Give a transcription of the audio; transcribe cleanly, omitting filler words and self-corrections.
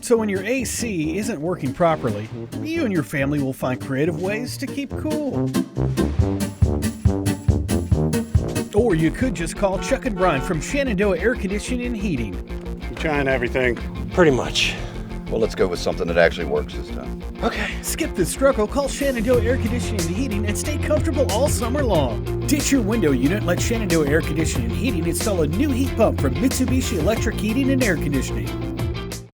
So when your AC isn't working properly, you and your family will find creative ways to keep cool. Or you could just call Chuck and Brian from Shenandoah Air Conditioning and Heating. I'm trying everything. Pretty much. Well, let's go with something that actually works this time. Okay. Skip the struggle, call Shenandoah Air Conditioning and Heating and stay comfortable all summer long. Ditch your window unit, let Shenandoah Air Conditioning and Heating install a new heat pump from Mitsubishi Electric Heating and Air Conditioning.